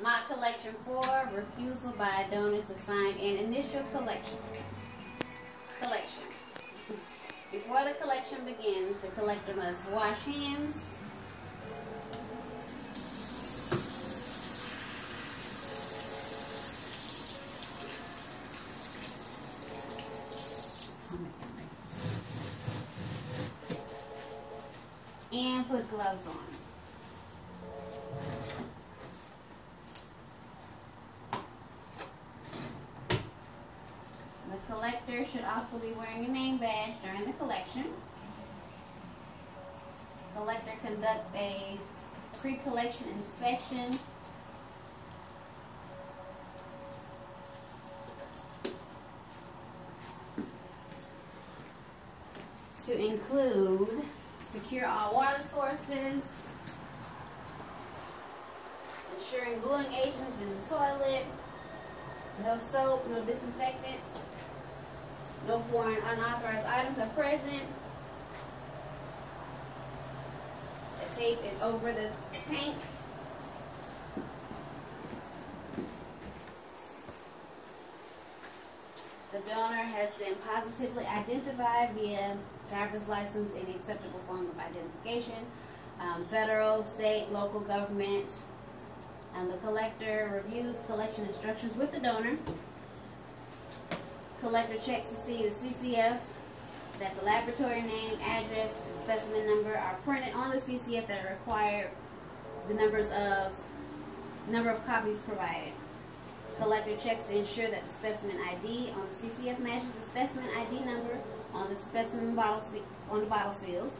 Mock collection 4, refusal by a donor to sign an initial collection. Before the collection begins, the collector must wash hands, and put gloves on. The collector should also be wearing a name badge during the collection. Collector conducts a pre-collection inspection. To include secure all water sources, ensuring gluing agents in the toilet, no soap, no disinfectant, no foreign unauthorized items are present. The tape is over the tank. The donor has been positively identified via driver's license, any acceptable form of identification, federal, state, local government. The collector reviews collection instructions with the donor. Collector checks to see the CCF, that the laboratory name, address, and specimen number are printed on the CCF that are required, the number of copies provided. Collector checks to ensure that the specimen ID on the CCF matches the specimen ID number on the specimen bottle seals.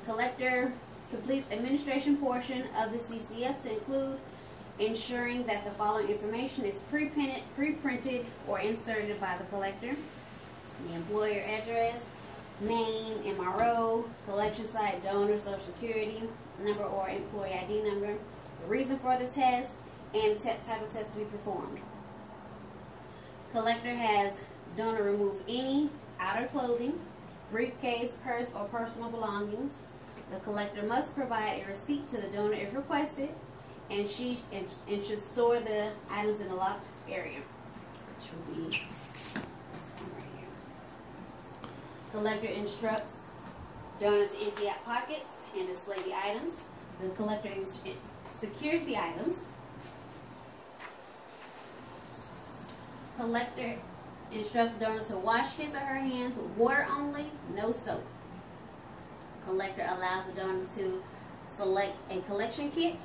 Collector completes administration portion of the CCF to include ensuring that the following information is pre-printed or inserted by the collector: the employer address, name, MRO, collection site, donor, social security number or employee ID number, the reason for the test, and the type of test to be performed. Collector has donor remove any outer clothing, briefcase, purse, or personal belongings. The collector must provide a receipt to the donor if requested, and should store the items in a locked area, which will be this one right here. Collector instructs donor to empty out pockets and display the items. The collector secures the items. Collector instructs donor to wash his or her hands with water only, no soap. Collector allows the donor to select a collection kit.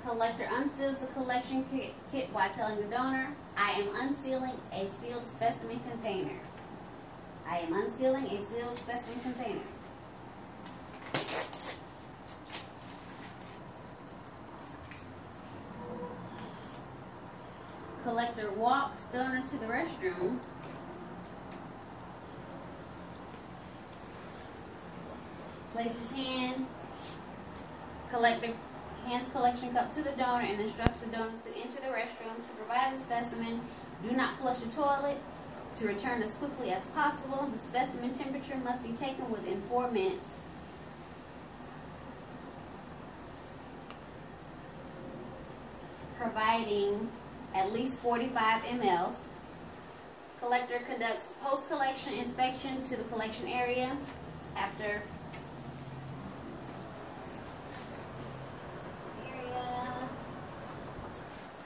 Collector unseals the collection kit while telling the donor, "I am unsealing a sealed specimen container." I am unsealing a sealed specimen container. Collector walks donor to the restroom. Places hands collection cup to the donor and instructs the donor to enter the restroom to provide the specimen. Do not flush the toilet. To return as quickly as possible. The specimen temperature must be taken within 4 minutes. Providing at least 45 mL. Collector conducts post-collection inspection to the collection area after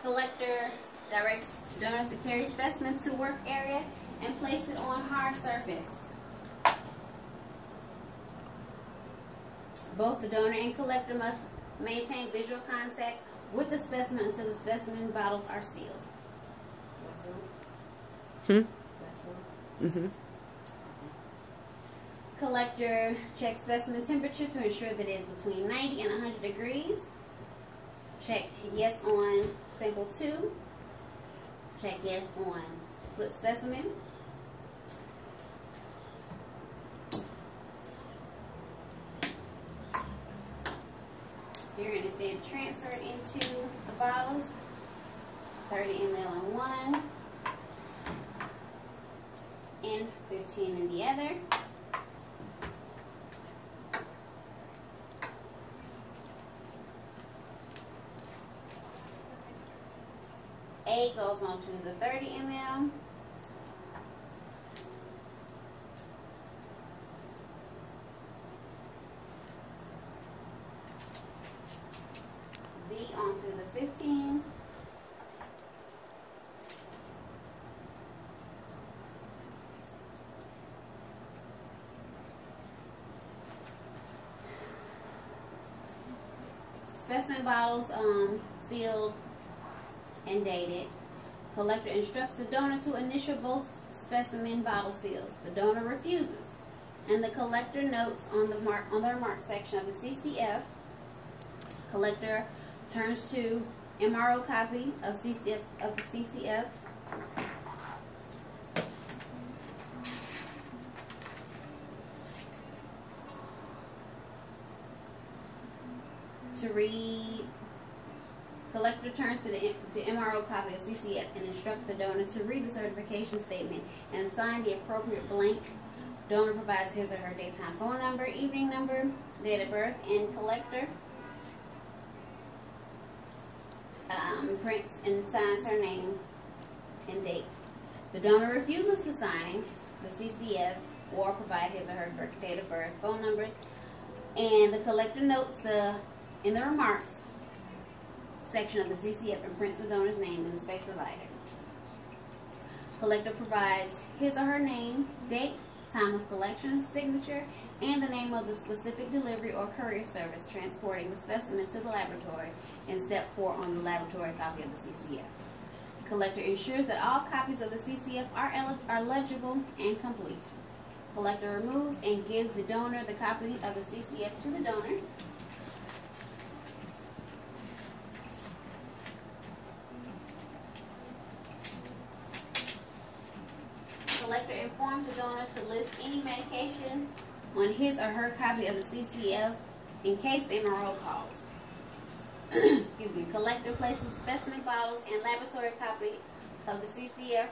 collector directs donor to carry specimen to work area and place it on hard surface. Both the donor and collector must maintain visual contact with the specimen until the specimen bottles are sealed. Collector checks specimen temperature to ensure that it is between 90 and 100 degrees. Check yes on sample 2. Check yes on split specimen. Urine is then transferred into the bottles. 30 ml in one and 15 in the other. A goes on to the 30 ml. B onto the 15. Specimen bottles sealed and dated. Collector instructs the donor to initial both specimen bottle seals. The donor refuses, and the collector notes on the remark section of the CCF. Collector turns to MRO copy of the CCF. To read, collector turns to the MRO copy of CCF and instructs the donor to read the certification statement and sign the appropriate blank. Donor provides his or her daytime phone number, evening number, date of birth, and collector prints and signs her name and date. The donor refuses to sign the CCF or provide his or her date of birth, phone numbers, and the collector notes in the remarks section of the CCF and prints the donor's name and the space provided. Collector provides his or her name, date, time of collection, signature, and the name of the specific delivery or courier service transporting the specimen to the laboratory in step 4 on the laboratory copy of the CCF. Collector ensures that all copies of the CCF are legible and complete. Collector removes and gives the donor the copy of the CCF to the donor. Collector informs the donor to list any medication on his or her copy of the CCF in case the MRO calls. Excuse me. Collector places specimen bottles and laboratory copy of the CCF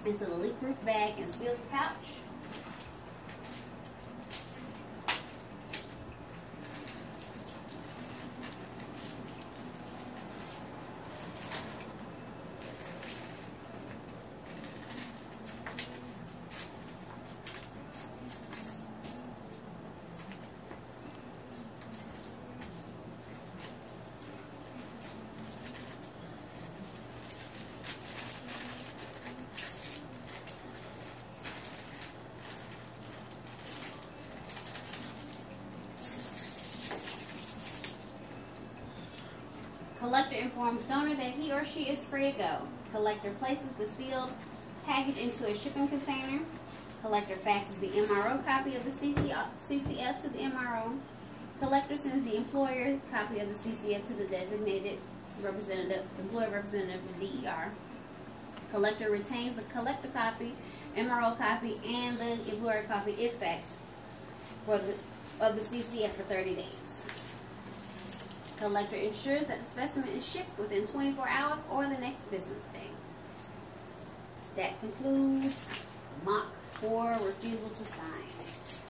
into the leak-proof bag and seals the pouch. Collector informs donor that he or she is free to go. Collector places the sealed package into a shipping container. Collector faxes the MRO copy of the CCF to the MRO. Collector sends the employer copy of the CCF to the designated employer representative of the DER. Collector retains the collector copy, MRO copy, and the employer copy, if faxed, of the CCF for 30 days. Collector ensures that the specimen is shipped within 24 hours or the next business day. That concludes mock 4, refusal to sign.